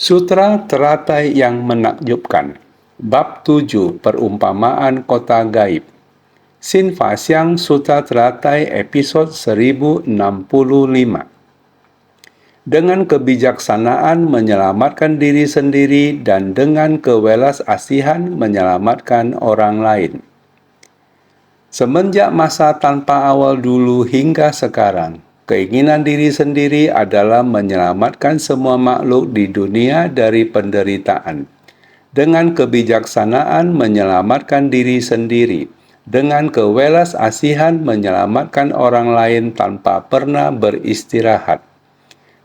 Sutra Teratai yang Menakjubkan. Bab 7 Perumpamaan Kota Gaib. Sin Fa Xiang Sutra Teratai episod 1065. Dengan kebijaksanaan menyelamatkan diri sendiri dan dengan kewelas asihan menyelamatkan orang lain. Semenjak masa tanpa awal dulu hingga sekarang, keinginan diri sendiri adalah menyelamatkan semua makhluk di dunia dari penderitaan. Dengan kebijaksanaan menyelamatkan diri sendiri, dengan kewelas asihan menyelamatkan orang lain tanpa pernah beristirahat.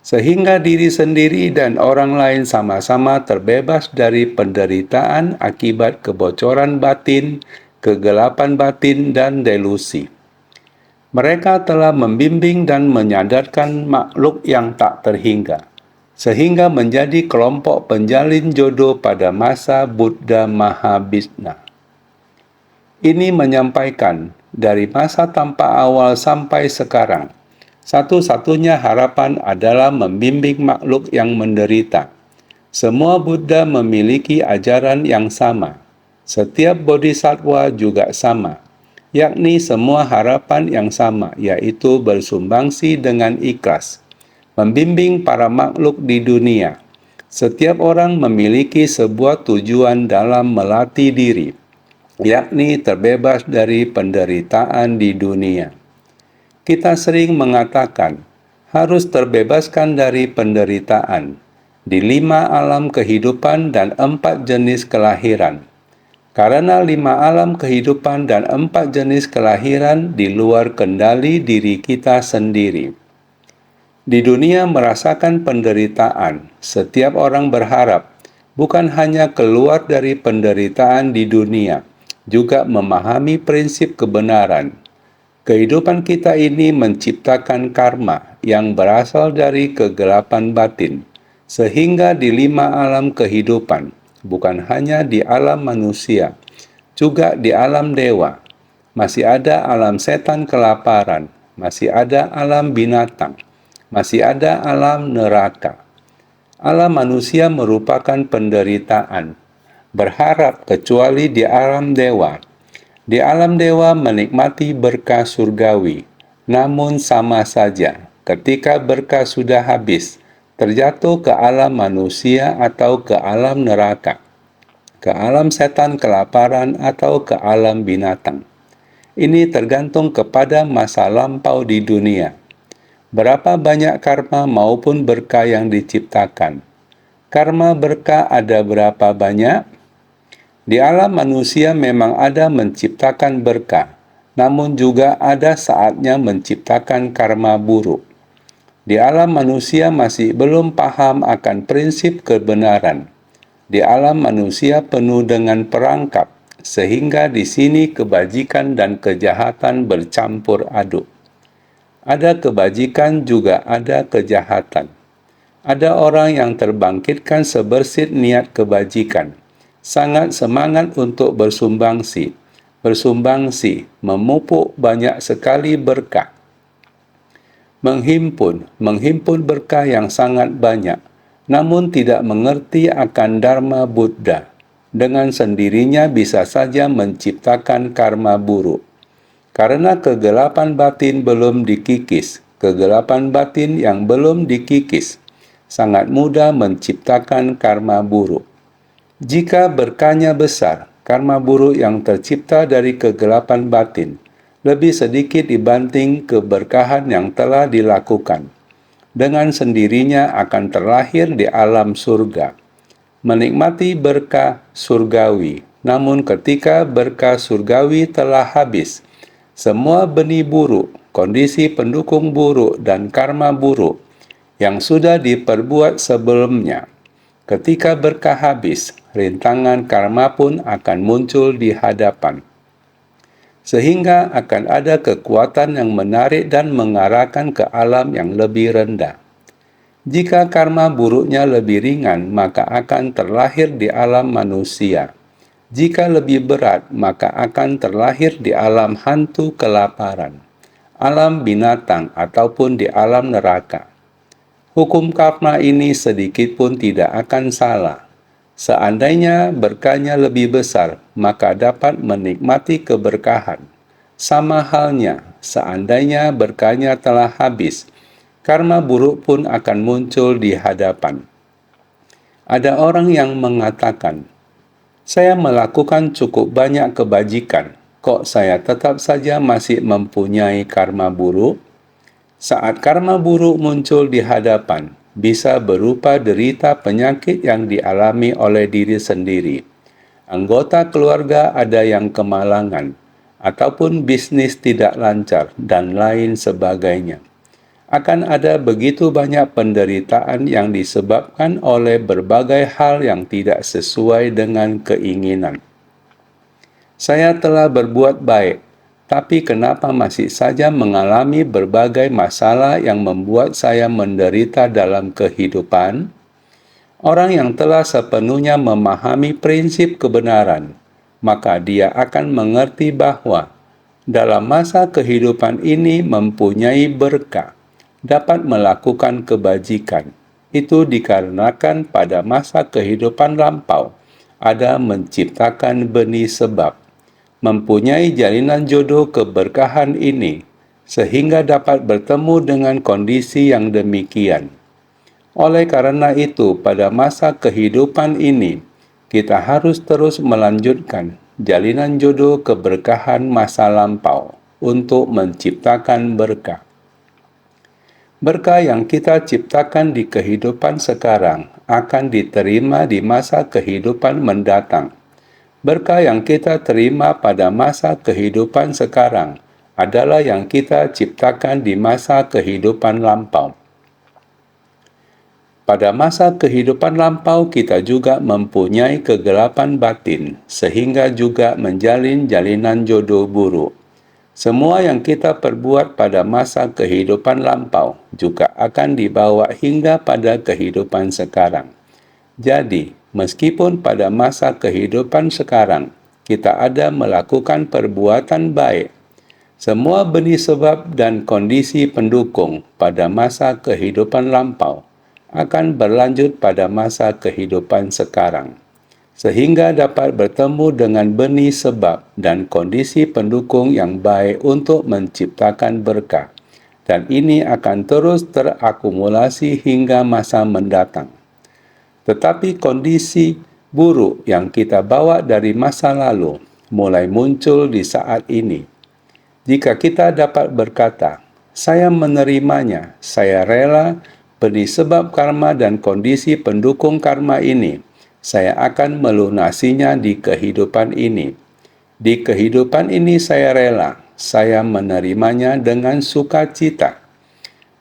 Sehingga diri sendiri dan orang lain sama-sama terbebas dari penderitaan akibat kebocoran batin, kegelapan batin, dan delusi. Mereka telah membimbing dan menyadarkan makhluk yang tak terhingga, sehingga menjadi kelompok penjalin jodoh pada masa Buddha Mahabhisna. Ini menyampaikan, dari masa tanpa awal sampai sekarang, satu-satunya harapan adalah membimbing makhluk yang menderita. Semua Buddha memiliki ajaran yang sama. Setiap bodhisattva juga sama, yakni semua harapan yang sama, yaitu bersumbangsi dengan ikhlas, membimbing para makhluk di dunia. Setiap orang memiliki sebuah tujuan dalam melatih diri, yakni terbebas dari penderitaan di dunia. Kita sering mengatakan, harus terbebaskan dari penderitaan di 5 alam kehidupan dan 4 jenis kelahiran. Karena 5 alam kehidupan dan 4 jenis kelahiran di luar kendali diri kita sendiri. Di dunia merasakan penderitaan, setiap orang berharap bukan hanya keluar dari penderitaan di dunia, juga memahami prinsip kebenaran. Kehidupan kita ini menciptakan karma yang berasal dari kegelapan batin, sehingga di 5 alam kehidupan, bukan hanya di alam manusia, juga di alam dewa, masih ada alam setan kelaparan, masih ada alam binatang, masih ada alam neraka. Alam manusia merupakan penderitaan, berharap kecuali di alam dewa. Di alam dewa menikmati berkah surgawi, namun sama saja ketika berkah sudah habis, terjatuh ke alam manusia atau ke alam neraka, ke alam setan kelaparan atau ke alam binatang. Ini tergantung kepada masa lampau di dunia. Berapa banyak karma maupun berkah yang diciptakan. Karma berkah ada berapa banyak? Di alam manusia memang ada menciptakan berkah, namun juga ada saatnya menciptakan karma buruk. Di alam manusia masih belum paham akan prinsip kebenaran. Di alam manusia penuh dengan perangkap, sehingga di sini kebajikan dan kejahatan bercampur aduk. Ada kebajikan juga ada kejahatan. Ada orang yang terbangkitkan sebersit niat kebajikan, sangat semangat untuk bersumbangsi, memupuk banyak sekali berkah. Menghimpun berkah yang sangat banyak, namun tidak mengerti akan Dharma Buddha. Dengan sendirinya bisa saja menciptakan karma buruk. Karena kegelapan batin belum dikikis, kegelapan batin yang belum dikikis, sangat mudah menciptakan karma buruk. Jika berkahnya besar, karma buruk yang tercipta dari kegelapan batin lebih sedikit dibanding keberkahan yang telah dilakukan. Dengan sendirinya akan terlahir di alam surga, menikmati berkah surgawi. Namun ketika berkah surgawi telah habis, semua benih buruk, kondisi pendukung buruk, dan karma buruk yang sudah diperbuat sebelumnya, ketika berkah habis, rintangan karma pun akan muncul di hadapan. Sehingga akan ada kekuatan yang menarik dan mengarahkan ke alam yang lebih rendah. Jika karma buruknya lebih ringan, maka akan terlahir di alam manusia. Jika lebih berat, maka akan terlahir di alam hantu kelaparan, alam binatang, ataupun di alam neraka. Hukum karma ini sedikit pun tidak akan salah. Seandainya berkahnya lebih besar, maka dapat menikmati keberkahan. Sama halnya, seandainya berkahnya telah habis, karma buruk pun akan muncul di hadapan. Ada orang yang mengatakan, "Saya melakukan cukup banyak kebajikan, kok saya tetap saja masih mempunyai karma buruk?" Saat karma buruk muncul di hadapan, bisa berupa derita penyakit yang dialami oleh diri sendiri. Anggota keluarga ada yang kemalangan, ataupun bisnis tidak lancar, dan lain sebagainya. Akan ada begitu banyak penderitaan yang disebabkan oleh berbagai hal yang tidak sesuai dengan keinginan. Saya telah berbuat baik, tapi kenapa masih saja mengalami berbagai masalah yang membuat saya menderita dalam kehidupan? Orang yang telah sepenuhnya memahami prinsip kebenaran, maka dia akan mengerti bahwa dalam masa kehidupan ini mempunyai berkah, dapat melakukan kebajikan. Itu dikarenakan pada masa kehidupan lampau ada menciptakan benih sebab, mempunyai jalinan jodoh keberkahan ini, sehingga dapat bertemu dengan kondisi yang demikian. Oleh karena itu, pada masa kehidupan ini, kita harus terus melanjutkan jalinan jodoh keberkahan masa lampau untuk menciptakan berkah. Berkah yang kita ciptakan di kehidupan sekarang akan diterima di masa kehidupan mendatang. Berkah yang kita terima pada masa kehidupan sekarang adalah yang kita ciptakan di masa kehidupan lampau. Pada masa kehidupan lampau kita juga mempunyai kegelapan batin, sehingga juga menjalin jalinan jodoh buruk. Semua yang kita perbuat pada masa kehidupan lampau juga akan dibawa hingga pada kehidupan sekarang. Jadi, meskipun pada masa kehidupan sekarang kita ada melakukan perbuatan baik, semua benih sebab dan kondisi pendukung pada masa kehidupan lampau akan berlanjut pada masa kehidupan sekarang, sehingga dapat bertemu dengan benih sebab dan kondisi pendukung yang baik untuk menciptakan berkah, dan ini akan terus terakumulasi hingga masa mendatang. Tetapi kondisi buruk yang kita bawa dari masa lalu mulai muncul di saat ini. Jika kita dapat berkata, "Saya menerimanya, saya rela benih sebab karma dan kondisi pendukung karma ini, saya akan melunasinya di kehidupan ini. Di kehidupan ini saya rela, saya menerimanya dengan sukacita."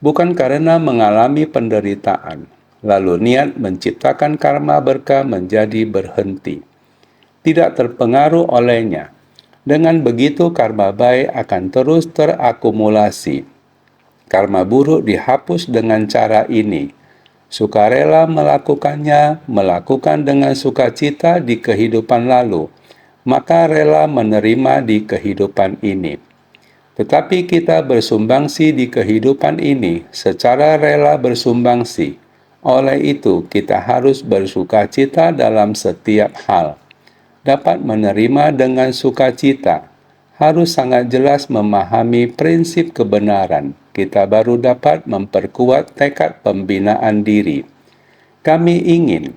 Bukan karena mengalami penderitaan, lalu niat menciptakan karma berkah menjadi berhenti. Tidak terpengaruh olehnya. Dengan begitu karma baik akan terus terakumulasi. Karma buruk dihapus dengan cara ini. Sukarela melakukannya, melakukan dengan sukacita di kehidupan lalu, maka rela menerima di kehidupan ini. Tetapi kita bersumbangsi di kehidupan ini secara rela bersumbangsi. Oleh itu, kita harus bersukacita dalam setiap hal. Dapat menerima dengan sukacita, harus sangat jelas memahami prinsip kebenaran. Kita baru dapat memperkuat tekad pembinaan diri. Kami ingin,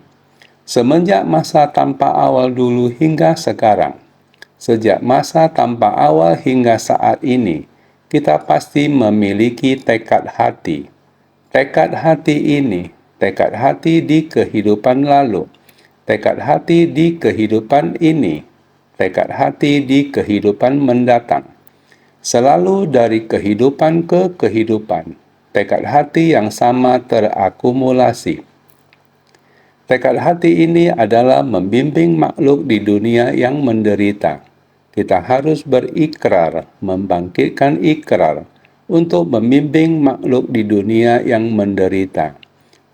semenjak masa tanpa awal dulu hingga sekarang, sejak masa tanpa awal hingga saat ini, kita pasti memiliki tekad hati. Tekad hati ini, tekad hati di kehidupan lalu, tekad hati di kehidupan ini, tekad hati di kehidupan mendatang. Selalu dari kehidupan ke kehidupan, tekad hati yang sama terakumulasi. Tekad hati ini adalah membimbing makhluk di dunia yang menderita. Kita harus berikrar, membangkitkan ikrar untuk membimbing makhluk di dunia yang menderita.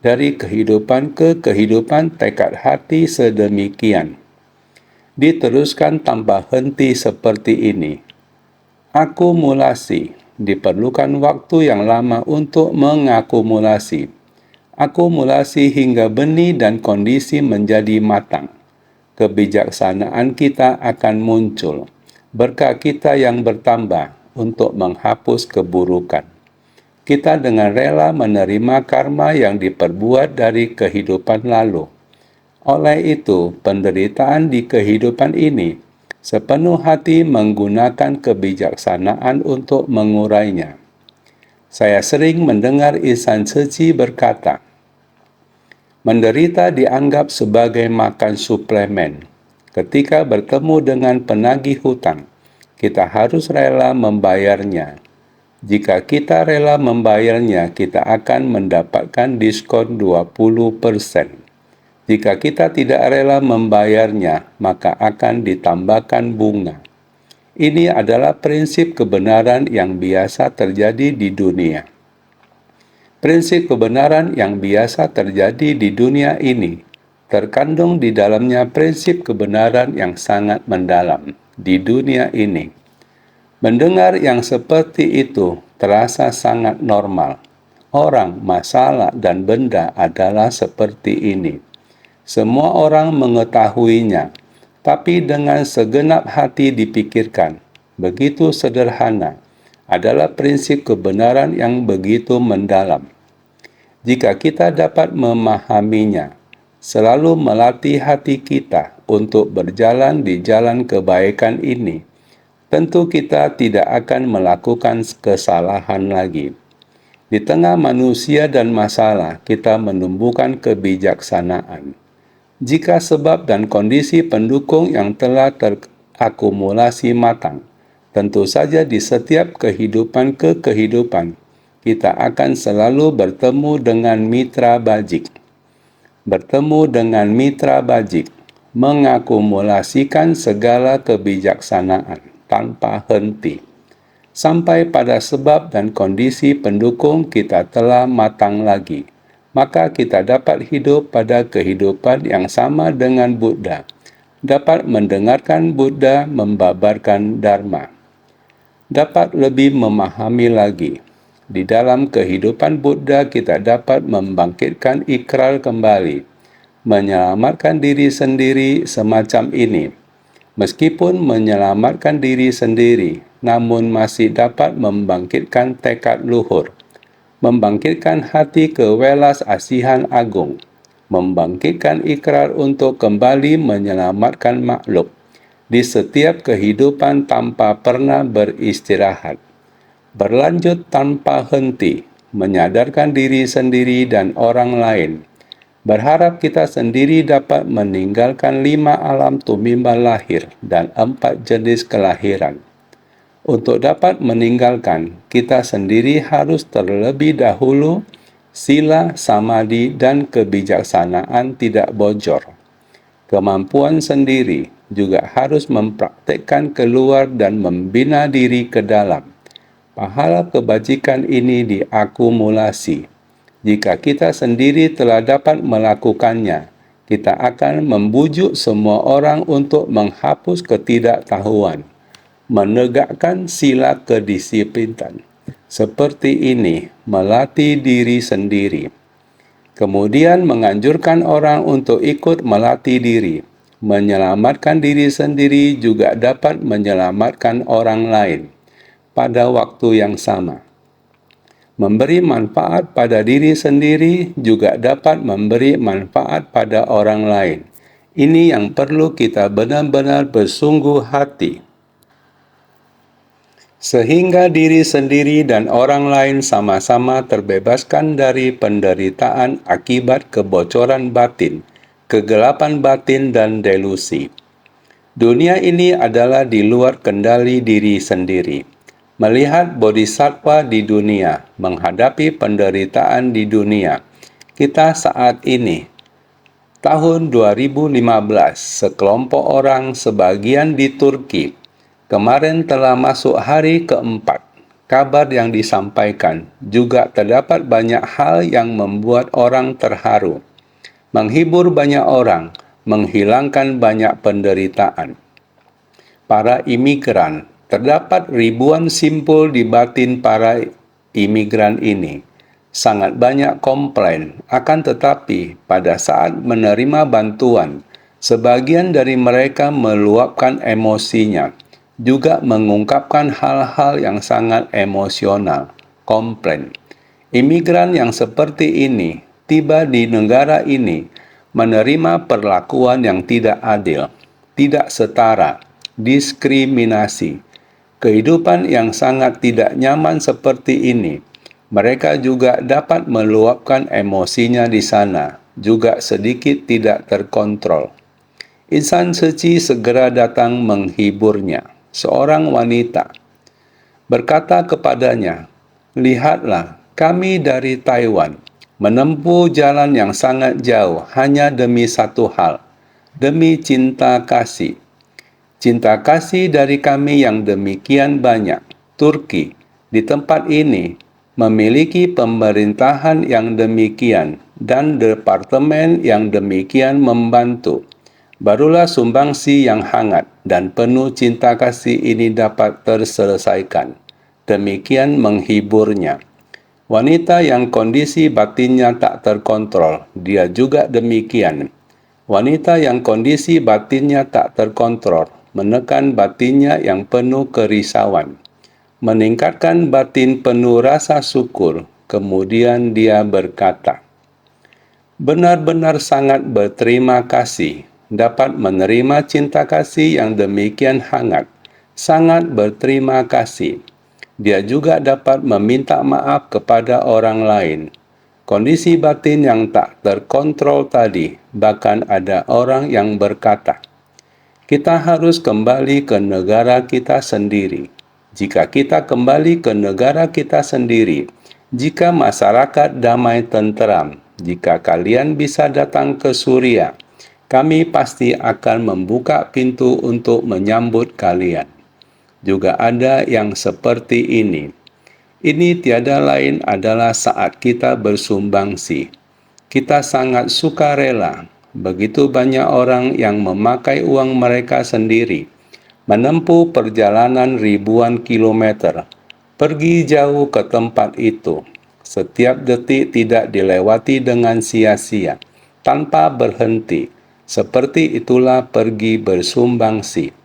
Dari kehidupan ke kehidupan tekad hati sedemikian. Diteruskan tanpa henti seperti ini. Akumulasi. Diperlukan waktu yang lama untuk mengakumulasi. akumulasi hingga benih dan kondisi menjadi matang. Kebijaksanaan kita akan muncul, berkat kita yang bertambah untuk menghapus keburukan. Kita dengan rela menerima karma yang diperbuat dari kehidupan lalu. Oleh itu, penderitaan di kehidupan ini sepenuh hati menggunakan kebijaksanaan untuk mengurainya. Saya sering mendengar Ihsan Tze berkata, menderita dianggap sebagai makan suplemen. Ketika bertemu dengan penagih hutang, kita harus rela membayarnya. Jika kita rela membayarnya, kita akan mendapatkan diskon 20%. Jika kita tidak rela membayarnya, maka akan ditambahkan bunga. Ini adalah prinsip kebenaran yang biasa terjadi di dunia. Prinsip kebenaran yang biasa terjadi di dunia ini terkandung di dalamnya prinsip kebenaran yang sangat mendalam di dunia ini. Mendengar yang seperti itu terasa sangat normal. Orang, masalah, dan benda adalah seperti ini. Semua orang mengetahuinya, tapi dengan segenap hati dipikirkan. Begitu sederhana adalah prinsip kebenaran yang begitu mendalam. Jika kita dapat memahaminya, selalu melatih hati kita untuk berjalan di jalan kebaikan ini, tentu kita tidak akan melakukan kesalahan lagi. Di tengah manusia dan masalah, kita menumbuhkan kebijaksanaan. Jika sebab dan kondisi pendukung yang telah terakumulasi matang, tentu saja di setiap kehidupan ke kehidupan, kita akan selalu bertemu dengan mitra bajik. Bertemu dengan mitra bajik, mengakumulasikan segala kebijaksanaan tanpa henti. Sampai pada sebab dan kondisi pendukung kita telah matang lagi, maka kita dapat hidup pada kehidupan yang sama dengan Buddha, dapat mendengarkan Buddha membabarkan Dharma, dapat lebih memahami lagi. Di dalam kehidupan Buddha kita dapat membangkitkan ikrar kembali, menyelamatkan diri sendiri semacam ini. Meskipun menyelamatkan diri sendiri, namun masih dapat membangkitkan tekad luhur, membangkitkan hati kewelas asihan agung, membangkitkan ikrar untuk kembali menyelamatkan makhluk di setiap kehidupan tanpa pernah beristirahat. Berlanjut tanpa henti, menyadarkan diri sendiri dan orang lain. Berharap kita sendiri dapat meninggalkan 5 alam tumimbal lahir dan 4 jenis kelahiran. Untuk dapat meninggalkan, kita sendiri harus terlebih dahulu sila, samadhi, dan kebijaksanaan tidak bocor. Kemampuan sendiri juga harus mempraktekkan keluar dan membina diri ke dalam. Pahala kebajikan ini diakumulasi. Jika kita sendiri telah dapat melakukannya, kita akan membujuk semua orang untuk menghapus ketidaktahuan, menegakkan sila kedisiplinan. Seperti ini, melatih diri sendiri. Kemudian menganjurkan orang untuk ikut melatih diri. Menyelamatkan diri sendiri juga dapat menyelamatkan orang lain pada waktu yang sama. Memberi manfaat pada diri sendiri juga dapat memberi manfaat pada orang lain. Ini yang perlu kita benar-benar bersungguh hati, sehingga diri sendiri dan orang lain sama-sama terbebaskan dari penderitaan akibat kebocoran batin, kegelapan batin, dan delusi. Dunia ini adalah di luar kendali diri sendiri. Melihat bodhisattva di dunia, menghadapi penderitaan di dunia, kita saat ini, tahun 2015, sekelompok orang sebagian di Turki, kemarin telah masuk hari keempat. Kabar yang disampaikan juga terdapat banyak hal yang membuat orang terharu, menghibur banyak orang, menghilangkan banyak penderitaan. Para imigran, terdapat ribuan simpul di batin para imigran ini. sangat banyak komplain, akan tetapi pada saat menerima bantuan, sebagian dari mereka meluapkan emosinya, juga mengungkapkan hal-hal yang sangat emosional, komplain. Imigran yang seperti ini tiba di negara ini menerima perlakuan yang tidak adil, tidak setara, diskriminasi, kehidupan yang sangat tidak nyaman seperti ini. Mereka juga dapat meluapkan emosinya di sana, juga sedikit tidak terkontrol. Insan suci segera datang menghiburnya. Seorang wanita berkata kepadanya, "Lihatlah, kami dari Taiwan menempuh jalan yang sangat jauh hanya demi satu hal, demi cinta kasih. Cinta kasih dari kami yang demikian banyak. Turki di tempat ini memiliki pemerintahan yang demikian dan departemen yang demikian membantu. Barulah sumbangsi yang hangat dan penuh cinta kasih ini dapat terselesaikan." Demikian menghiburnya. Wanita yang kondisi batinnya tak terkontrol, dia juga demikian. Wanita yang kondisi batinnya tak terkontrol, menekan batinnya yang penuh kerisauan, meningkatkan batin penuh rasa syukur. Kemudian dia berkata, "Benar-benar sangat berterima kasih dapat menerima cinta kasih yang demikian hangat. Sangat berterima kasih." Dia juga dapat meminta maaf kepada orang lain. Kondisi batin yang tak terkontrol tadi, bahkan ada orang yang berkata, "Kita harus kembali ke negara kita sendiri." Jika kita kembali ke negara kita sendiri, jika masyarakat damai tenteram, jika kalian bisa datang ke Suriah, kami pasti akan membuka pintu untuk menyambut kalian. Juga ada yang seperti ini. Ini tiada lain adalah saat kita bersumbangsi. Kita sangat sukarela. Begitu banyak orang yang memakai uang mereka sendiri, menempuh perjalanan ribuan kilometer, pergi jauh ke tempat itu. Setiap detik tidak dilewati dengan sia-sia, tanpa berhenti. Seperti itulah pergi bersumbangsi.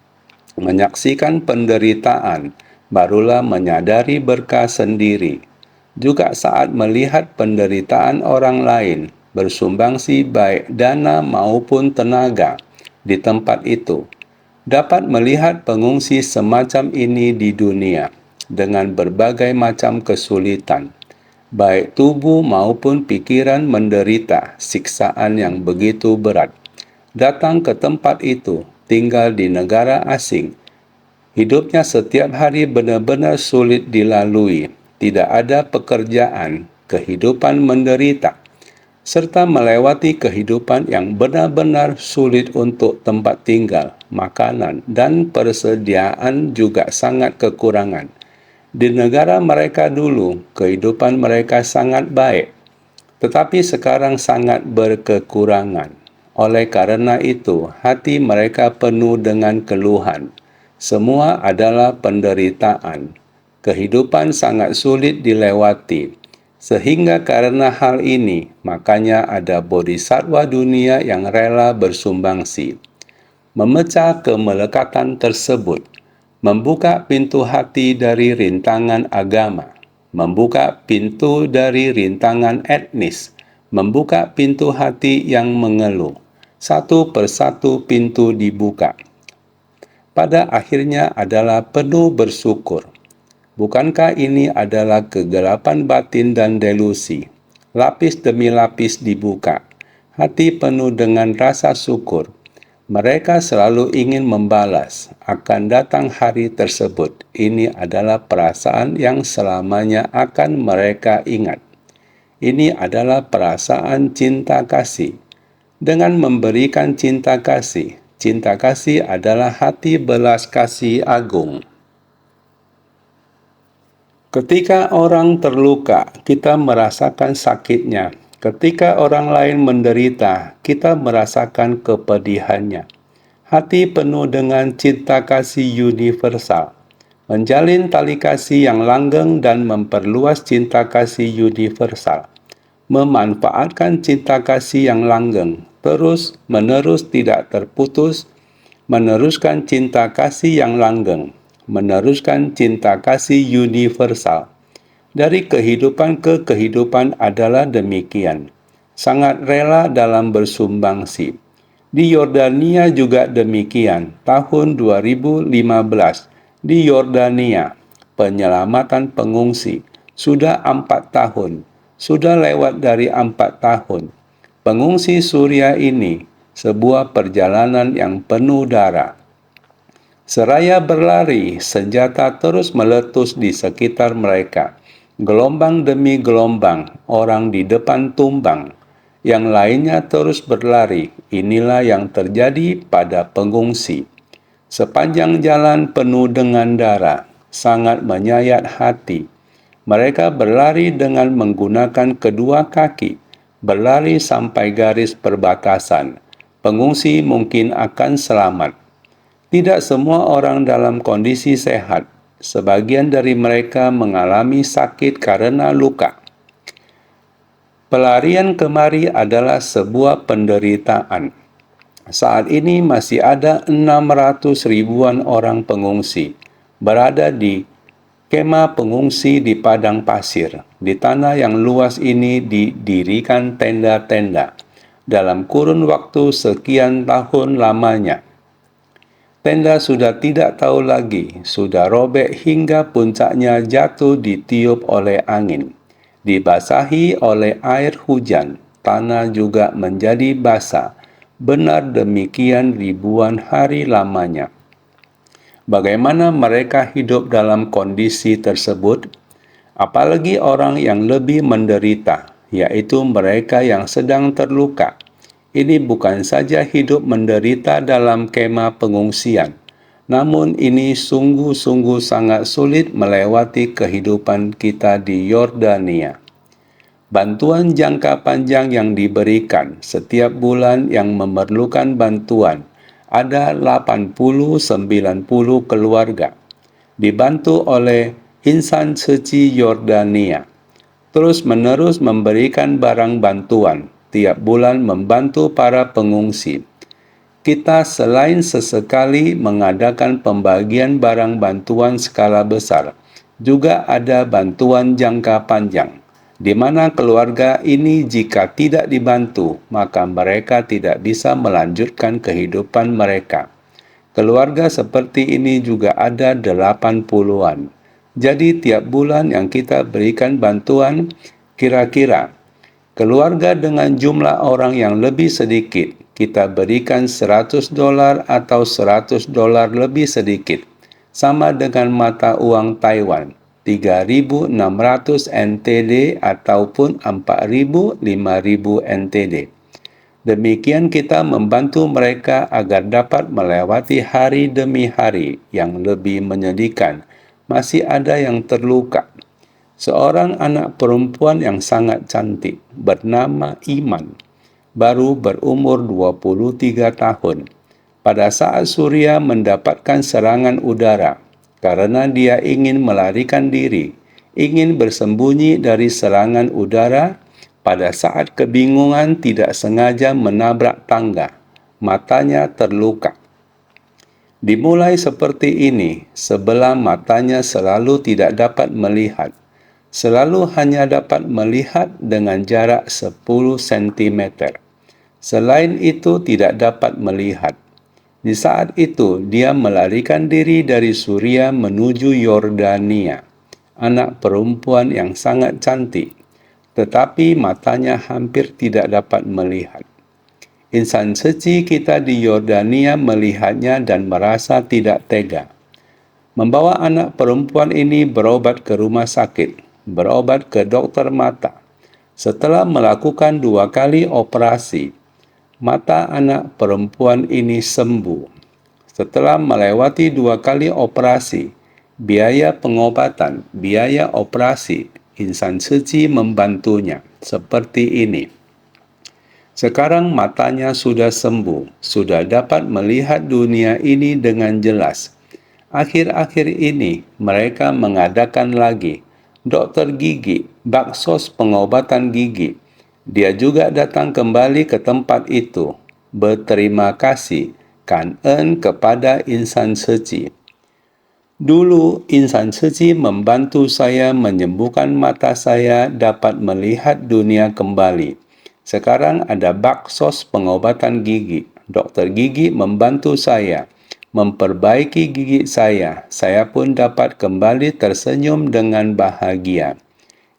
Menyaksikan penderitaan, barulah menyadari berkah sendiri. Juga saat melihat penderitaan orang lain, bersumbangsi baik dana maupun tenaga di tempat itu. Dapat melihat pengungsi semacam ini di dunia dengan berbagai macam kesulitan, baik tubuh maupun pikiran menderita siksaan yang begitu berat. Datang ke tempat itu, tinggal di negara asing. Hidupnya setiap hari benar-benar sulit dilalui. Tidak ada pekerjaan, kehidupan menderita, serta melewati kehidupan yang benar-benar sulit untuk tempat tinggal, makanan, dan persediaan juga sangat kekurangan. Di negara mereka dulu, kehidupan mereka sangat baik, tetapi sekarang sangat berkekurangan. Oleh karena itu, hati mereka penuh dengan keluhan. Semua adalah penderitaan. Kehidupan sangat sulit dilewati. Sehingga karena hal ini, makanya ada bodhisatwa dunia yang rela bersumbangsi. Memecah kemelekatan tersebut, membuka pintu hati dari rintangan agama, membuka pintu dari rintangan etnis, membuka pintu hati yang mengeluh. Satu persatu pintu dibuka. Pada akhirnya adalah penuh bersyukur. Bukankah ini adalah kegelapan batin dan delusi? Lapis demi lapis dibuka. Hati penuh dengan rasa syukur. Mereka selalu ingin membalas. Akan datang hari tersebut. Ini adalah perasaan yang selamanya akan mereka ingat. Ini adalah perasaan cinta kasih. Dengan memberikan cinta kasih adalah hati belas kasih agung. Ketika orang terluka, kita merasakan sakitnya. Ketika orang lain menderita, kita merasakan kepedihannya. Hati penuh dengan cinta kasih universal. menjalin tali kasih yang langgeng dan memperluas cinta kasih universal, memanfaatkan cinta kasih yang langgeng, terus-menerus tidak terputus, meneruskan cinta kasih yang langgeng, meneruskan cinta kasih universal. Dari kehidupan ke kehidupan adalah demikian. Sangat rela dalam bersumbangsi. Di Yordania juga demikian. Tahun 2015 di Yordania, penyelamatan pengungsi sudah 4 tahun. Sudah lewat dari 4 tahun. Pengungsi Suria ini sebuah perjalanan yang penuh darah. Seraya berlari, senjata terus meletus di sekitar mereka. Gelombang demi gelombang, orang di depan tumbang. Yang lainnya terus berlari. Inilah yang terjadi pada pengungsi. Sepanjang jalan penuh dengan darah, sangat menyayat hati. Mereka berlari dengan menggunakan kedua kaki, berlari sampai garis perbatasan. Pengungsi mungkin akan selamat. Tidak semua orang dalam kondisi sehat. Sebagian dari mereka mengalami sakit karena luka. Pelarian kemari adalah sebuah penderitaan. Saat ini masih ada 600 ribuan orang pengungsi berada di kemah pengungsi di padang pasir. Di tanah yang luas ini didirikan tenda-tenda dalam kurun waktu sekian tahun lamanya. Tenda sudah tidak tahu lagi, sudah robek hingga puncaknya jatuh ditiup oleh angin. Dibasahi oleh air hujan, tanah juga menjadi basah. Benar demikian ribuan hari lamanya. Bagaimana mereka hidup dalam kondisi tersebut? Apalagi orang yang lebih menderita, yaitu mereka yang sedang terluka. Ini bukan saja hidup menderita dalam kemah pengungsian, namun ini sungguh-sungguh sangat sulit melewati kehidupan kita di Yordania. Bantuan jangka panjang yang diberikan setiap bulan yang memerlukan bantuan ada 80-90 keluarga, dibantu oleh Insan Suci Yordania. Terus-menerus memberikan barang bantuan, tiap bulan membantu para pengungsi. Kita selain sesekali mengadakan pembagian barang bantuan skala besar, juga ada bantuan jangka panjang, di mana keluarga ini jika tidak dibantu, maka mereka tidak bisa melanjutkan kehidupan mereka. Keluarga seperti ini juga ada 80-an. Jadi tiap bulan yang kita berikan bantuan, kira-kira keluarga dengan jumlah orang yang lebih sedikit, kita berikan $100 atau $100 lebih sedikit, sama dengan mata uang Taiwan, 3.600 NTD ataupun 4.000, 5.000 NTD. Demikian kita membantu mereka agar dapat melewati hari demi hari yang lebih menyedihkan. Masih ada yang terluka. Seorang anak perempuan yang sangat cantik bernama Iman, baru berumur 23 tahun. Pada saat Suria mendapatkan serangan udara, karena dia ingin melarikan diri, ingin bersembunyi dari serangan udara, pada saat kebingungan tidak sengaja menabrak tangga, matanya terluka. Dimulai seperti ini, sebelah matanya selalu tidak dapat melihat. Selalu hanya dapat melihat dengan jarak 10 cm. Selain itu tidak dapat melihat. Di saat itu dia melarikan diri dari Suria menuju Yordania. Anak perempuan yang sangat cantik, tetapi matanya hampir tidak dapat melihat. Insan suci kita di Yordania melihatnya dan merasa tidak tega. Membawa anak perempuan ini berobat ke rumah sakit, berobat ke dokter mata. Setelah melakukan 2 kali operasi, mata anak perempuan ini sembuh. Setelah melewati 2 kali operasi, biaya pengobatan, biaya operasi, insan suci membantunya seperti ini. Sekarang matanya sudah sembuh, sudah dapat melihat dunia ini dengan jelas. Akhir-akhir ini, mereka mengadakan lagi dokter gigi, baksos pengobatan gigi. Dia juga datang kembali ke tempat itu, berterima kasih, kangen kepada insan suci. Dulu, insan suci membantu saya menyembuhkan mata saya dapat melihat dunia kembali. Sekarang ada baksos pengobatan gigi. Dokter gigi membantu saya memperbaiki gigi saya. Saya pun dapat kembali tersenyum dengan bahagia.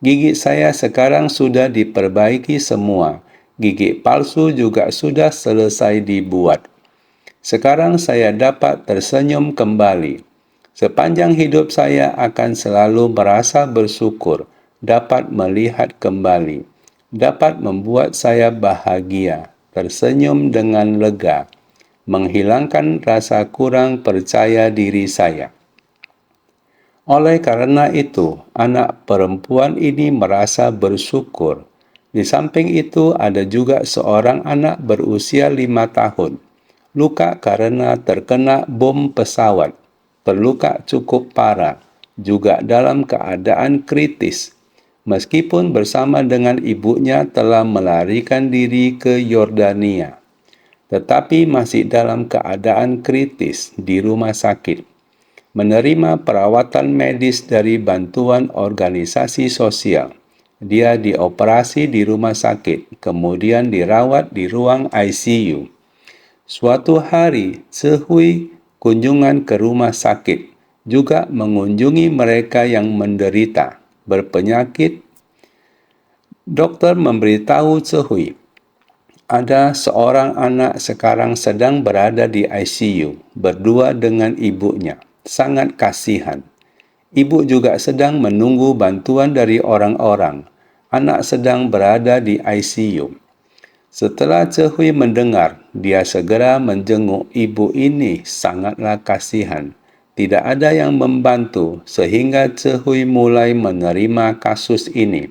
Gigi saya sekarang sudah diperbaiki semua. Gigi palsu juga sudah selesai dibuat. Sekarang saya dapat tersenyum kembali. Sepanjang hidup saya akan selalu merasa bersyukur dapat melihat kembali. Dapat membuat saya bahagia, tersenyum dengan lega, menghilangkan rasa kurang percaya diri saya. Oleh karena itu, anak perempuan ini merasa bersyukur. Di samping itu, ada juga seorang anak berusia 5 tahun. Luka karena terkena bom pesawat. Terluka cukup parah, juga dalam keadaan kritis. Meskipun bersama dengan ibunya telah melarikan diri ke Yordania, tetapi masih dalam keadaan kritis di rumah sakit. Menerima perawatan medis dari bantuan organisasi sosial. Dia dioperasi di rumah sakit, kemudian dirawat di ruang ICU. Suatu hari, Sehui kunjungan ke rumah sakit, juga mengunjungi mereka yang menderita, berpenyakit. Dokter memberitahu Sehui, ada seorang anak sekarang sedang berada di ICU, berdua dengan ibunya. Sangat kasihan. Ibu juga sedang menunggu bantuan dari orang-orang. Anak sedang berada di ICU. Setelah Cehui mendengar, dia segera menjenguk ibu ini, sangatlah kasihan. Tidak ada yang membantu sehingga Cehui mulai menerima kasus ini.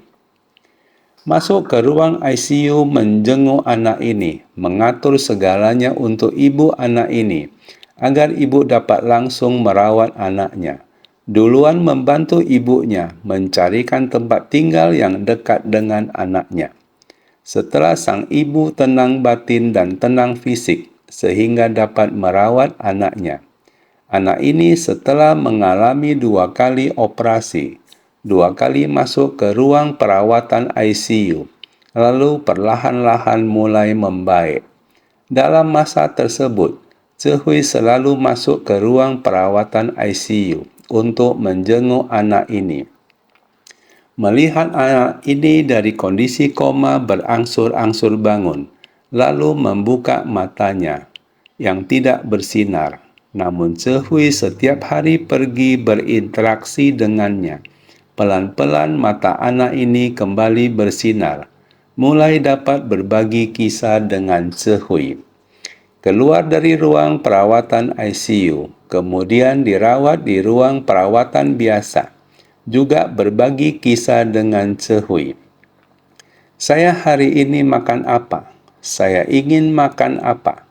Masuk ke ruang ICU menjenguk anak ini, mengatur segalanya untuk ibu anak ini, agar ibu dapat langsung merawat anaknya. Duluan membantu ibunya mencarikan tempat tinggal yang dekat dengan anaknya. Setelah sang ibu tenang batin dan tenang fisik, sehingga dapat merawat anaknya. Anak ini setelah mengalami 2 kali operasi, 2 kali masuk ke ruang perawatan ICU, lalu perlahan-lahan mulai membaik. Dalam masa tersebut, Cehui selalu masuk ke ruang perawatan ICU untuk menjenguk anak ini. Melihat anak ini dari kondisi koma berangsur-angsur bangun, lalu membuka matanya yang tidak bersinar. Namun Cehui setiap hari pergi berinteraksi dengannya. Pelan-pelan mata anak ini kembali bersinar, mulai dapat berbagi kisah dengan Cehui. Keluar dari ruang perawatan ICU, kemudian dirawat di ruang perawatan biasa, juga berbagi kisah dengan Cehui. Saya hari ini makan apa? Saya ingin makan apa?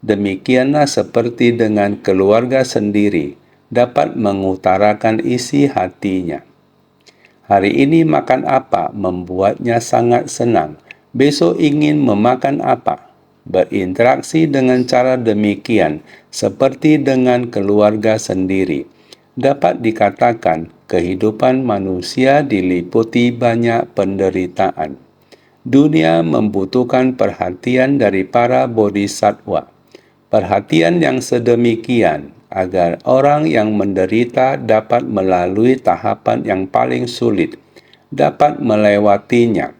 Demikianlah seperti dengan keluarga sendiri, dapat mengutarakan isi hatinya. Hari ini makan apa membuatnya sangat senang. Besok ingin memakan apa? Berinteraksi dengan cara demikian, seperti dengan keluarga sendiri. Dapat dikatakan, kehidupan manusia diliputi banyak penderitaan. Dunia membutuhkan perhatian dari para bodhisattva. Perhatian yang sedemikian agar orang yang menderita dapat melalui tahapan yang paling sulit, dapat melewatinya.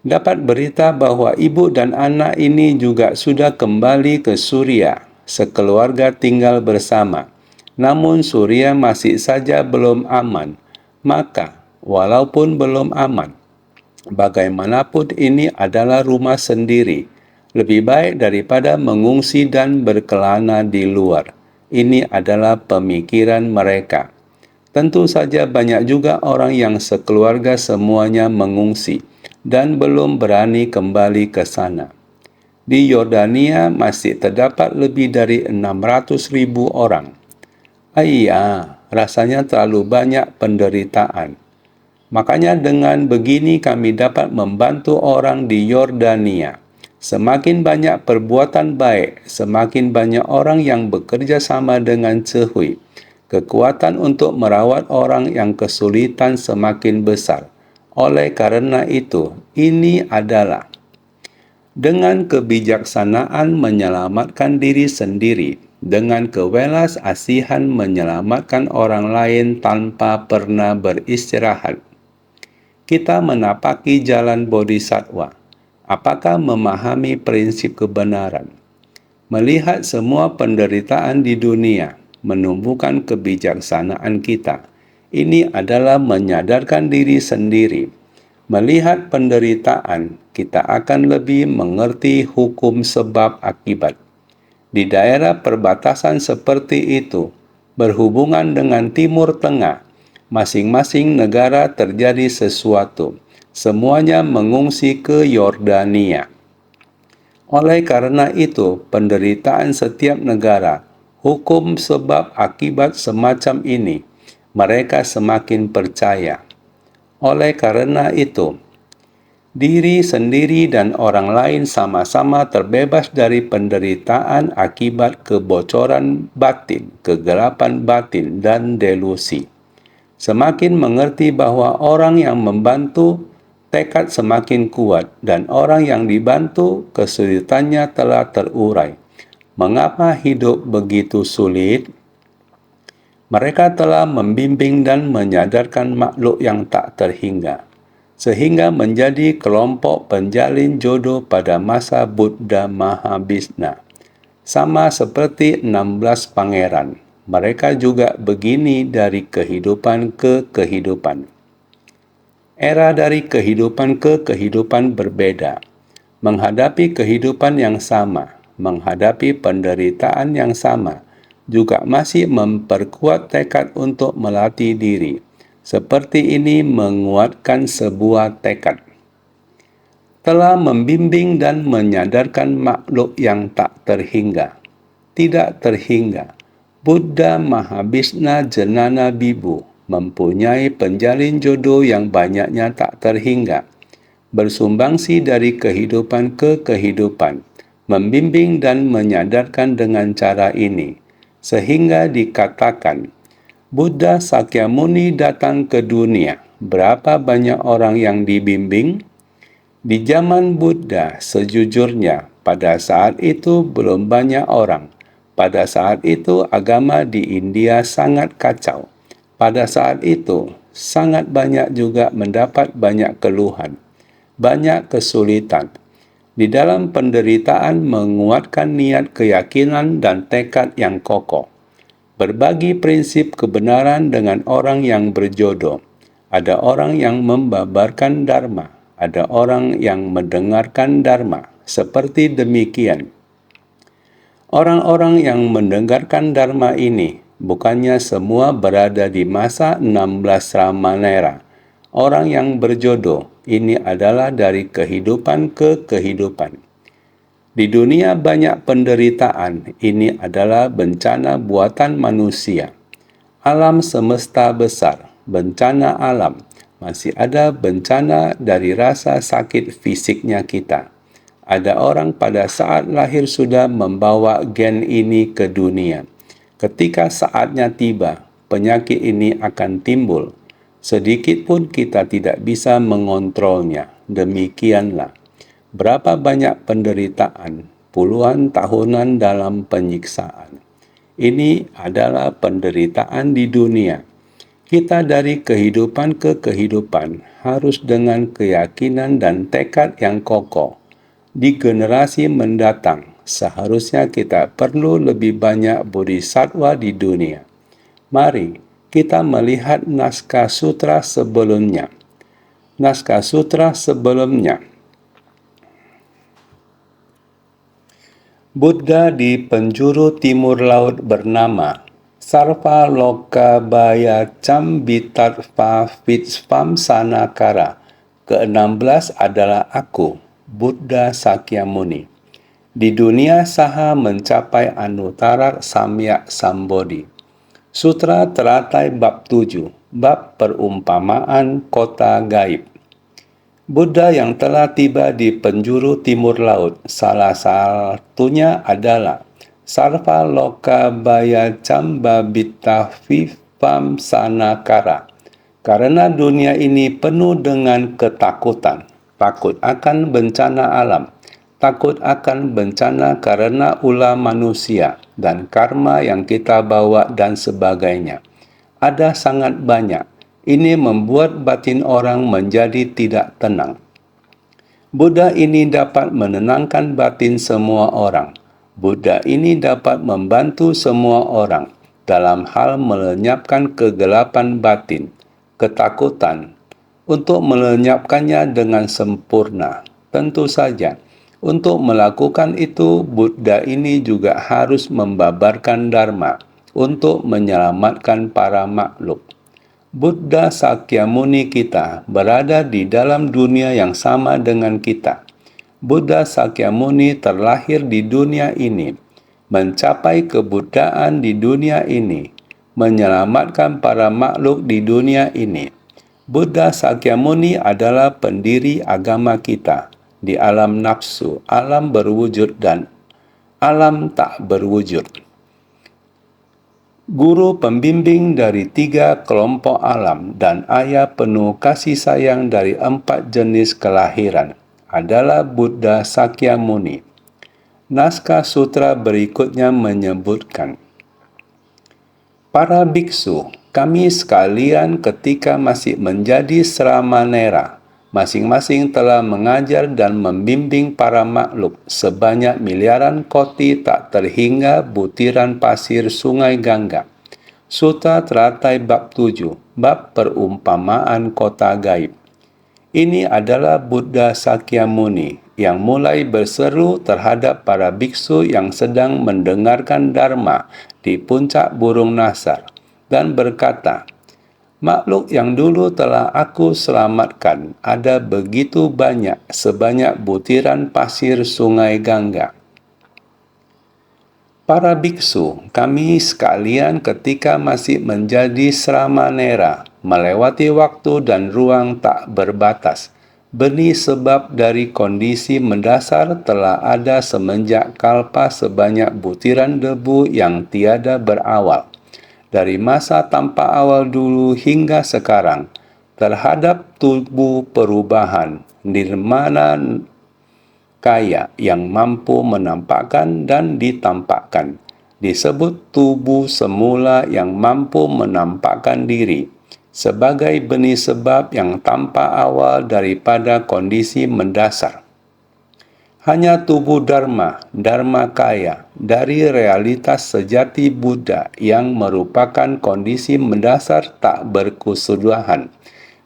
Dapat berita bahwa ibu dan anak ini juga sudah kembali ke Suria, sekeluarga tinggal bersama. Namun Suria masih saja belum aman. Maka, walaupun belum aman, bagaimanapun ini adalah rumah sendiri. Lebih baik daripada mengungsi dan berkelana di luar. Ini adalah pemikiran mereka. Tentu saja banyak juga orang yang sekeluarga semuanya mengungsi dan belum berani kembali ke sana. Di Yordania masih terdapat lebih dari 600.000 orang. Rasanya terlalu banyak penderitaan. Makanya dengan begini kami dapat membantu orang di Yordania. Semakin banyak perbuatan baik, semakin banyak orang yang bekerja sama dengan cehui. Kekuatan untuk merawat orang yang kesulitan semakin besar. Oleh karena itu, ini adalah dengan kebijaksanaan menyelamatkan diri sendiri, dengan kewelas asihan menyelamatkan orang lain tanpa pernah beristirahat. Kita menapaki jalan bodhisattva. Apakah memahami prinsip kebenaran? Melihat semua penderitaan di dunia, menumbuhkan kebijaksanaan kita. Ini adalah menyadarkan diri sendiri. Melihat penderitaan, kita akan lebih mengerti hukum sebab akibat. Di daerah perbatasan seperti itu, berhubungan dengan Timur Tengah, masing-masing negara terjadi sesuatu. Semuanya mengungsi ke Yordania. Oleh karena itu, penderitaan setiap negara, hukum sebab akibat semacam ini, mereka semakin percaya. Oleh karena itu, diri sendiri dan orang lain sama-sama terbebas dari penderitaan akibat kebocoran batin, kegelapan batin, dan delusi. Semakin mengerti bahwa orang yang membantu tekad semakin kuat dan orang yang dibantu kesulitannya telah terurai. Mengapa hidup begitu sulit? Mereka telah membimbing dan menyadarkan makhluk yang tak terhingga, sehingga menjadi kelompok penjalin jodoh pada masa Buddha Mahabhisna. Sama seperti 16 pangeran, mereka juga begini dari kehidupan ke kehidupan. Era dari kehidupan ke kehidupan berbeda. Menghadapi kehidupan yang sama, menghadapi penderitaan yang sama, juga masih memperkuat tekad untuk melatih diri. Seperti ini menguatkan sebuah tekad. Telah membimbing dan menyadarkan makhluk yang tak terhingga. Tidak terhingga. Buddha Mahabhisna Jenana Bibu mempunyai penjalin jodoh yang banyaknya tak terhingga. Bersumbangsi dari kehidupan ke kehidupan, membimbing dan menyadarkan dengan cara ini, sehingga dikatakan, Buddha Sakyamuni datang ke dunia. Berapa banyak orang yang dibimbing? Di zaman Buddha, sejujurnya, pada saat itu belum banyak orang. Pada saat itu, agama di India sangat kacau. Pada saat itu, sangat banyak juga mendapat banyak keluhan, banyak kesulitan. Di dalam penderitaan menguatkan niat keyakinan dan tekad yang kokoh. Berbagi prinsip kebenaran dengan orang yang berjodoh. Ada orang yang membabarkan dharma, ada orang yang mendengarkan dharma. Seperti demikian. Orang-orang yang mendengarkan dharma ini bukannya semua berada di masa 16 Ramanera. Orang yang berjodoh ini adalah dari kehidupan ke kehidupan. Di dunia banyak penderitaan, ini adalah bencana buatan manusia. Alam semesta besar, bencana alam, masih ada bencana dari rasa sakit fisiknya kita. Ada orang pada saat lahir sudah membawa gen ini ke dunia. Ketika saatnya tiba, penyakit ini akan timbul. Sedikit pun kita tidak bisa mengontrolnya. Demikianlah. Berapa banyak penderitaan, puluhan tahunan dalam penyiksaan. Ini adalah penderitaan di dunia. Kita dari kehidupan ke kehidupan harus dengan keyakinan dan tekad yang kokoh. Di generasi mendatang, seharusnya kita perlu lebih banyak bodhisattva di dunia. Mari kita melihat naskah sutra sebelumnya. Naskah sutra sebelumnya. Buddha di penjuru timur laut bernama Sarva Lokabaya Cambitatva Vitsvam Sanakara. Ke-16 adalah aku, Buddha Sakyamuni. Di dunia saha mencapai Anuttara Samyak Sambodhi. Sutra Teratai Bab 7, Bab Perumpamaan Kota Gaib. Buddha yang telah tiba di penjuru timur laut, salah satunya adalah Sarva Loka Baya Cambabita Vipam Sanakara. Karena dunia ini penuh dengan ketakutan, takut akan bencana alam, takut akan bencana karena ulah manusia dan karma yang kita bawa dan sebagainya. Ada sangat banyak. Ini membuat batin orang menjadi tidak tenang. Buddha ini dapat menenangkan batin semua orang. Buddha ini dapat membantu semua orang dalam hal melenyapkan kegelapan batin, ketakutan, untuk melenyapkannya dengan sempurna. Tentu saja, untuk melakukan itu, Buddha ini juga harus membabarkan Dharma untuk menyelamatkan para makhluk. Buddha Sakyamuni kita berada di dalam dunia yang sama dengan kita. Buddha Sakyamuni terlahir di dunia ini, mencapai kebuddhaan di dunia ini, menyelamatkan para makhluk di dunia ini. Buddha Sakyamuni adalah pendiri agama kita di alam nafsu, alam berwujud dan alam tak berwujud. Guru pembimbing dari 3 kelompok alam dan ayah penuh kasih sayang dari 4 jenis kelahiran adalah Buddha Sakyamuni. Naskah sutra berikutnya menyebutkan, para biksu, kami sekalian ketika masih menjadi Sramanera, masing-masing telah mengajar dan membimbing para makhluk sebanyak miliaran koti tak terhingga butiran pasir sungai Gangga. Sutra Teratai Bab 7, Bab Perumpamaan Kota Gaib. Ini adalah Buddha Sakyamuni yang mulai berseru terhadap para biksu yang sedang mendengarkan Dharma di puncak burung Nasar dan berkata, makhluk yang dulu telah aku selamatkan ada begitu banyak sebanyak butiran pasir sungai Gangga. Para biksu, kami sekalian ketika masih menjadi Sramanera, melewati waktu dan ruang tak berbatas. Benih sebab dari kondisi mendasar telah ada semenjak kalpa sebanyak butiran debu yang tiada berawal. Dari masa tanpa awal dulu hingga sekarang, terhadap tubuh perubahan, nirmana kaya yang mampu menampakkan dan ditampakkan, disebut tubuh semula yang mampu menampakkan diri, sebagai benih sebab yang tanpa awal daripada kondisi mendasar. Hanya tubuh Dharma, Dharma kaya, dari realitas sejati Buddha yang merupakan kondisi mendasar tak berkesudahan.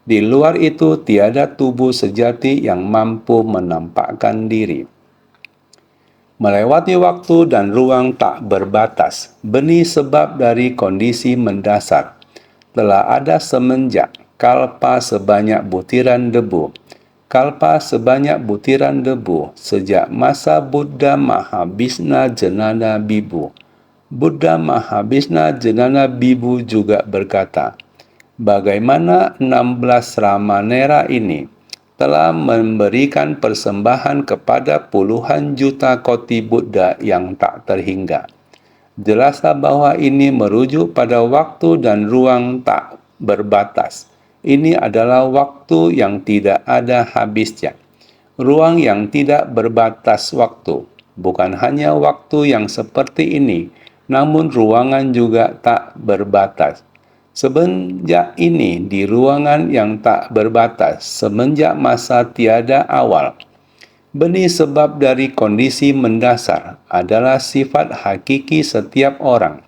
Di luar itu tiada tubuh sejati yang mampu menampakkan diri. Melewati waktu dan ruang tak berbatas, benih sebab dari kondisi mendasar telah ada semenjak kalpa sebanyak butiran debu. Kalpa sebanyak butiran debu sejak masa Buddha Mahabhisna Janana Bibu. Buddha Mahabhisna Janana Bibu juga berkata, bagaimana 16 Ramanera ini telah memberikan persembahan kepada puluhan juta koti Buddha yang tak terhingga. Jelaslah bahwa ini merujuk pada waktu dan ruang tak berbatas. Ini adalah waktu yang tidak ada habisnya. Ruang yang tidak berbatas waktu. Bukan hanya waktu yang seperti ini, namun ruangan juga tak berbatas. Semenjak ini di ruangan yang tak berbatas, semenjak masa tiada awal, benih sebab dari kondisi mendasar adalah sifat hakiki setiap orang.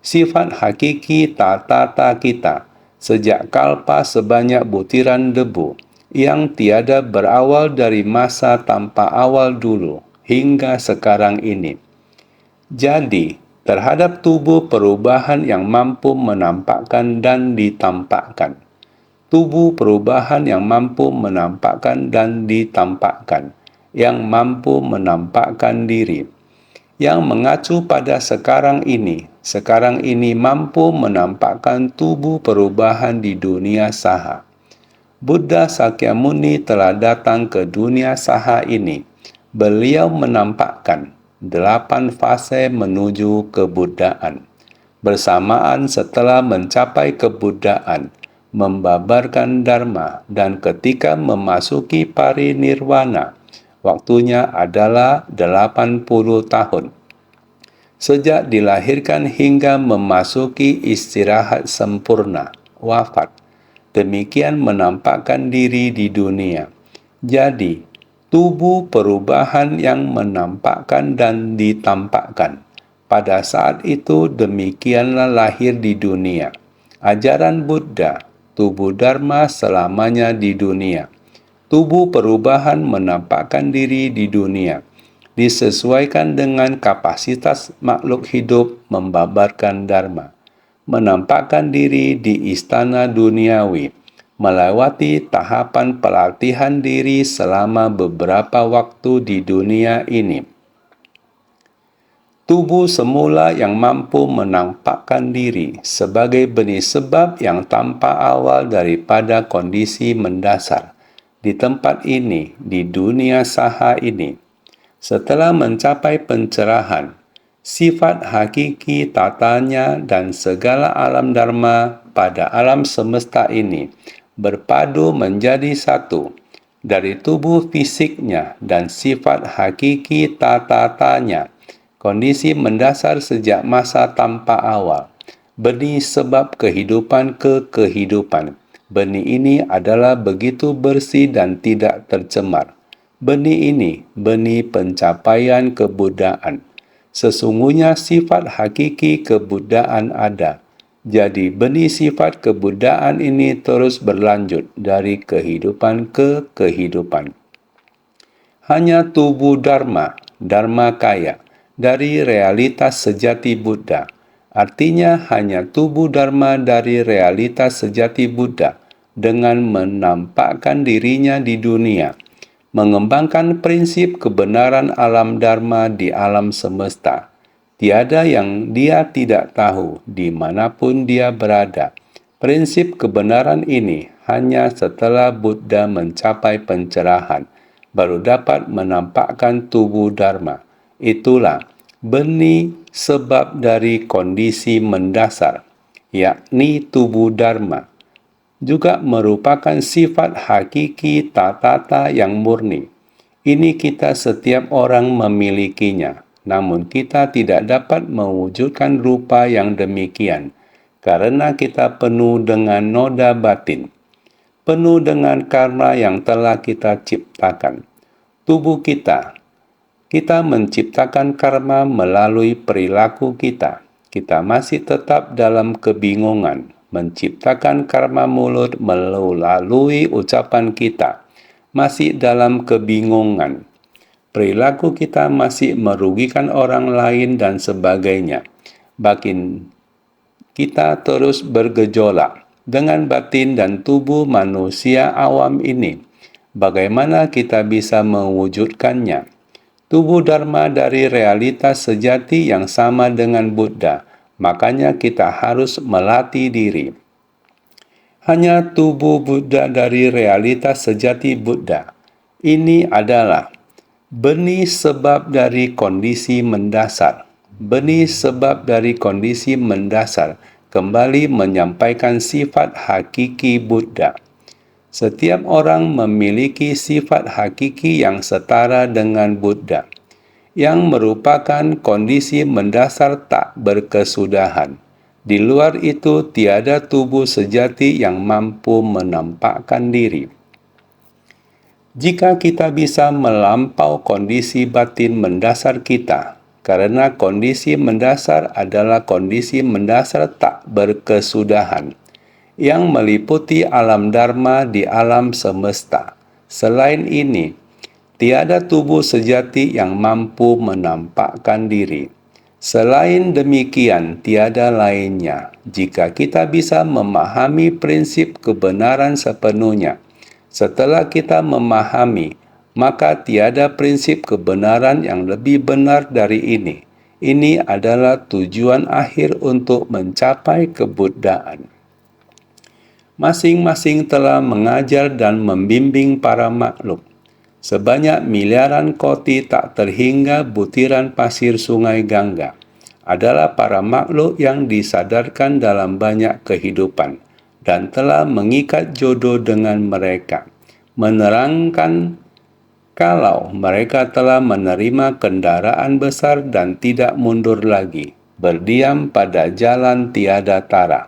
Sifat hakiki tata kita, sejak kalpa sebanyak butiran debu, yang tiada berawal dari masa tanpa awal dulu, hingga sekarang ini. Jadi, terhadap tubuh perubahan yang mampu menampakkan dan ditampakkan. Tubuh perubahan yang mampu menampakkan dan ditampakkan, yang mampu menampakkan diri. yang mengacu pada sekarang ini mampu menampakkan tubuh perubahan di dunia saha. Buddha Sakyamuni telah datang ke dunia saha ini. Beliau menampakkan 8 fase menuju kebuddhaan. Bersamaan setelah mencapai kebuddhaan, membabarkan dharma, dan ketika memasuki parinirwana, waktunya adalah 80 tahun. Sejak dilahirkan hingga memasuki istirahat sempurna, wafat. Demikian menampakkan diri di dunia. Jadi, tubuh perubahan yang menampakkan dan ditampakkan. Pada saat itu demikianlah lahir di dunia. Ajaran Buddha, tubuh Dharma selamanya di dunia. Tubuh perubahan menampakkan diri di dunia. Disesuaikan dengan kapasitas makhluk hidup membabarkan Dharma. Menampakkan diri di istana duniawi, melewati tahapan pelatihan diri selama beberapa waktu di dunia ini. Tubuh semula yang mampu menampakkan diri sebagai benih sebab yang tanpa awal daripada kondisi mendasar di tempat ini, di dunia saha ini. Setelah mencapai pencerahan, sifat hakiki tatanya dan segala alam dharma pada alam semesta ini berpadu menjadi satu. Dari tubuh fisiknya dan sifat hakiki tatanya, kondisi mendasar sejak masa tanpa awal, benih sebab kehidupan ke kehidupan. Benih ini adalah begitu bersih dan tidak tercemar. Benih ini, benih pencapaian kebuddhaan. Sesungguhnya sifat hakiki kebuddhaan ada. Jadi benih sifat kebuddhaan ini terus berlanjut dari kehidupan ke kehidupan. Hanya tubuh Dharma, Dharma kaya, dari realitas sejati Buddha. Artinya hanya tubuh Dharma dari realitas sejati Buddha dengan menampakkan dirinya di dunia. Mengembangkan prinsip kebenaran alam dharma di alam semesta. Tiada yang dia tidak tahu dimanapun dia berada. Prinsip kebenaran ini hanya setelah Buddha mencapai pencerahan, baru dapat menampakkan tubuh dharma. Itulah benih sebab dari kondisi mendasar, yakni tubuh dharma. Juga merupakan sifat hakiki tatata yang murni. Ini kita setiap orang memilikinya, namun kita tidak dapat mewujudkan rupa yang demikian, karena kita penuh dengan noda batin, penuh dengan karma yang telah kita ciptakan. Tubuh kita menciptakan karma melalui perilaku kita. Kita masih tetap dalam kebingungan, menciptakan karma mulut melalui ucapan kita, masih dalam kebingungan. Perilaku kita masih merugikan orang lain dan sebagainya. Batin kita terus bergejolak dengan batin dan tubuh manusia awam ini. Bagaimana kita bisa mewujudkannya? Tubuh Dharma dari realitas sejati yang sama dengan Buddha. Makanya kita harus melatih diri. Hanya tubuh Buddha dari realitas sejati Buddha. Ini adalah benih sebab dari kondisi mendasar. Benih sebab dari kondisi mendasar kembali menyampaikan sifat hakiki Buddha. Setiap orang memiliki sifat hakiki yang setara dengan Buddha, yang merupakan kondisi mendasar tak berkesudahan. Di luar itu tiada tubuh sejati yang mampu menampakkan diri. Jika kita bisa melampau kondisi batin mendasar kita, karena kondisi mendasar adalah kondisi mendasar tak berkesudahan, yang meliputi alam dharma di alam semesta. Selain ini, tiada tubuh sejati yang mampu menampakkan diri. Selain demikian, tiada lainnya. Jika kita bisa memahami prinsip kebenaran sepenuhnya, setelah kita memahami, maka tiada prinsip kebenaran yang lebih benar dari ini. Ini adalah tujuan akhir untuk mencapai kebuddhaan. Masing-masing telah mengajar dan membimbing para makhluk. Sebanyak miliaran koti tak terhingga butiran pasir sungai Gangga adalah para makhluk yang disadarkan dalam banyak kehidupan dan telah mengikat jodoh dengan mereka, menerangkan kalau mereka telah menerima kendaraan besar dan tidak mundur lagi, berdiam pada jalan tiada tara.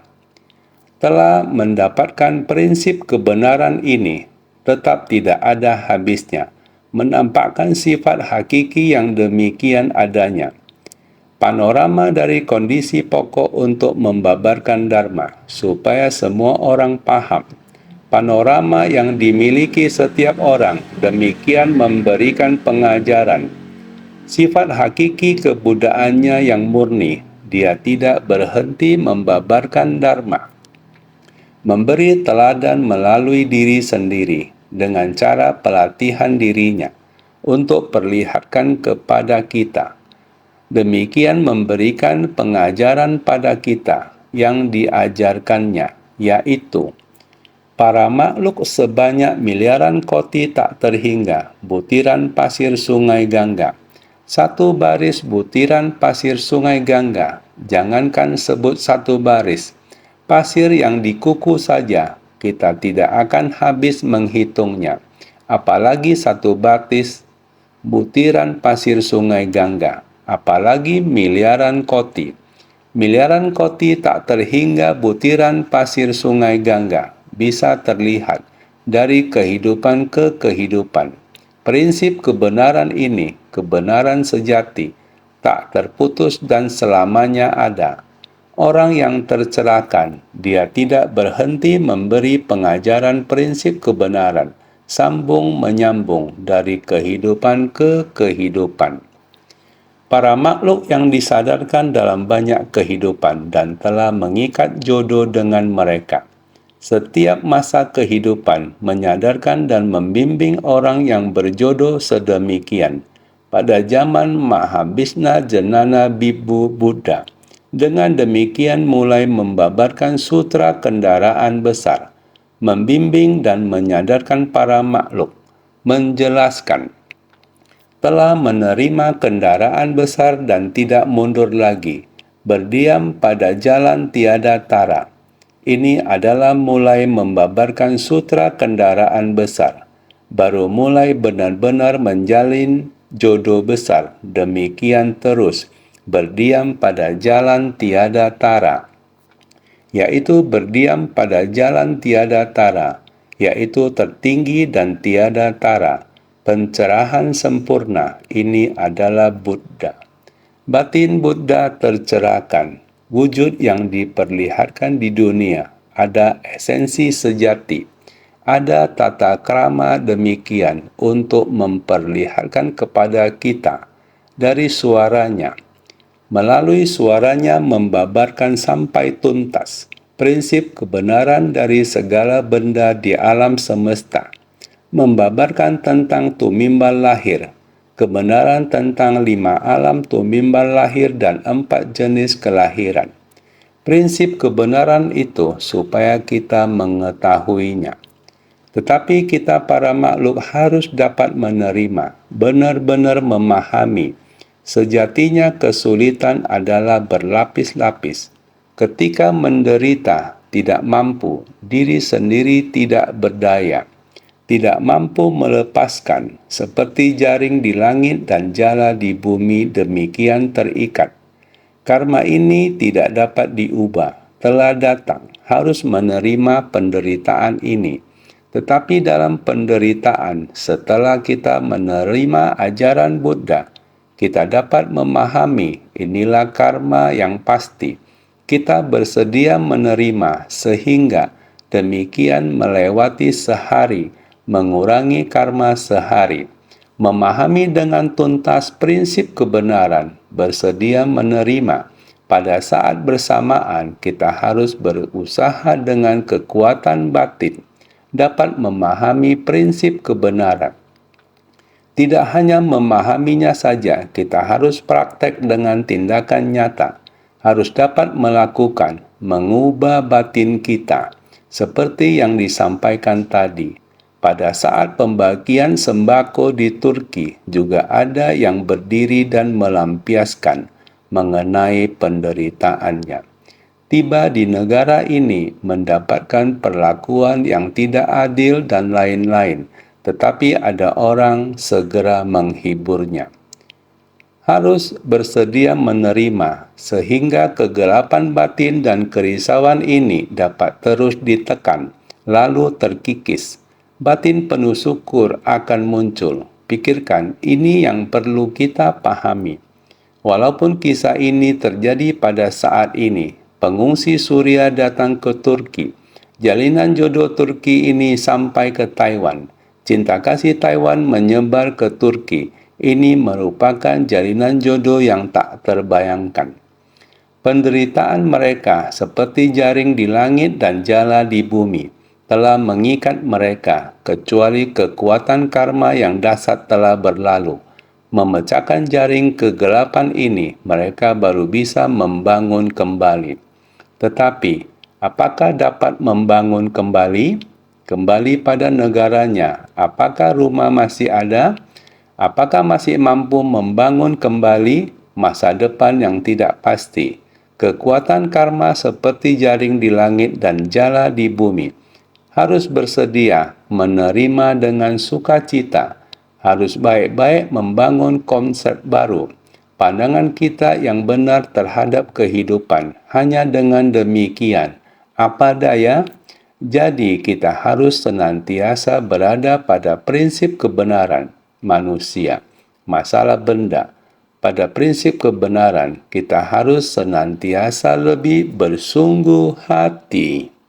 Telah mendapatkan prinsip kebenaran ini, tetap tidak ada habisnya, menampakkan sifat hakiki yang demikian adanya. Panorama dari kondisi pokok untuk membabarkan Dharma, supaya semua orang paham. Panorama yang dimiliki setiap orang, demikian memberikan pengajaran. Sifat hakiki kebuddaannya yang murni, dia tidak berhenti membabarkan Dharma. Memberi teladan melalui diri sendiri dengan cara pelatihan dirinya untuk perlihatkan kepada kita. Demikian memberikan pengajaran pada kita yang diajarkannya, yaitu para makhluk sebanyak miliaran koti tak terhingga butiran pasir sungai Gangga. Satu baris butiran pasir sungai Gangga, jangankan sebut satu baris, pasir yang dikuku saja, kita tidak akan habis menghitungnya. Apalagi satu batis butiran pasir sungai Gangga, apalagi miliaran koti. Miliaran koti tak terhingga butiran pasir sungai Gangga bisa terlihat dari kehidupan ke kehidupan. Prinsip kebenaran ini, kebenaran sejati, tak terputus dan selamanya ada. Orang yang tercerahkan, dia tidak berhenti memberi pengajaran prinsip kebenaran, sambung menyambung dari kehidupan ke kehidupan. Para makhluk yang disadarkan dalam banyak kehidupan dan telah mengikat jodoh dengan mereka. Setiap masa kehidupan menyadarkan dan membimbing orang yang berjodoh sedemikian. Pada zaman Mahabhisna Janana Bibu Buddha, dengan demikian mulai membabarkan sutra kendaraan besar, membimbing dan menyadarkan para makhluk, menjelaskan telah menerima kendaraan besar dan tidak mundur lagi, berdiam pada jalan tiada tara. Ini adalah mulai membabarkan sutra kendaraan besar, baru mulai benar-benar menjalin jodoh besar, demikian terus, berdiam pada jalan tiada tara, yaitu berdiam pada jalan tiada tara, yaitu tertinggi dan tiada tara. Pencerahan sempurna ini adalah Buddha. Batin Buddha tercerahkan. Wujud yang diperlihatkan di dunia ada esensi sejati. Ada tata krama demikian untuk memperlihatkan kepada kita dari suaranya. Melalui suaranya membabarkan sampai tuntas prinsip kebenaran dari segala benda di alam semesta. Membabarkan tentang tumimbal lahir, kebenaran tentang 5 alam tumimbal lahir dan 4 jenis kelahiran. Prinsip kebenaran itu supaya kita mengetahuinya. Tetapi kita para makhluk harus dapat menerima, benar-benar memahami. Sejatinya kesulitan adalah berlapis-lapis. Ketika menderita, tidak mampu, diri sendiri tidak berdaya, tidak mampu melepaskan, seperti jaring di langit dan jala di bumi demikian terikat. Karma ini tidak dapat diubah, telah datang, harus menerima penderitaan ini. Tetapi dalam penderitaan, setelah kita menerima ajaran Buddha, kita dapat memahami inilah karma yang pasti. Kita bersedia menerima sehingga demikian melewati sehari, mengurangi karma sehari, memahami dengan tuntas prinsip kebenaran, bersedia menerima. Pada saat bersamaan, kita harus berusaha dengan kekuatan batin, dapat memahami prinsip kebenaran. Tidak hanya memahaminya saja, kita harus praktek dengan tindakan nyata. Harus dapat melakukan, mengubah batin kita, seperti yang disampaikan tadi. Pada saat pembagian sembako di Turki, juga ada yang berdiri dan melampiaskan mengenai penderitaannya. Tiba di negara ini mendapatkan perlakuan yang tidak adil dan lain-lain, tetapi ada orang segera menghiburnya. Harus bersedia menerima sehingga kegelapan batin dan kerisauan ini dapat terus ditekan, lalu terkikis. Batin penuh syukur akan muncul. Pikirkan, ini yang perlu kita pahami. Walaupun kisah ini terjadi pada saat ini, pengungsi Suria datang ke Turki. Jalinan jodoh Turki ini sampai ke Taiwan. Cinta kasih Taiwan menyebar ke Turki. Ini merupakan jalinan jodoh yang tak terbayangkan. Penderitaan mereka seperti jaring di langit dan jala di bumi telah mengikat mereka, kecuali kekuatan karma yang dahsyat telah berlalu. Memecahkan jaring kegelapan ini, mereka baru bisa membangun kembali. Tetapi, apakah dapat membangun kembali? Kembali pada negaranya, apakah rumah masih ada? Apakah masih mampu membangun kembali masa depan yang tidak pasti? Kekuatan karma seperti jaring di langit dan jala di bumi. Harus bersedia menerima dengan sukacita. Harus baik-baik membangun konsep baru. Pandangan kita yang benar terhadap kehidupan. Hanya dengan demikian, apa daya? Jadi kita harus senantiasa berada pada prinsip kebenaran manusia. Masalah benda. Pada prinsip kebenaran, kita harus senantiasa lebih bersungguh hati.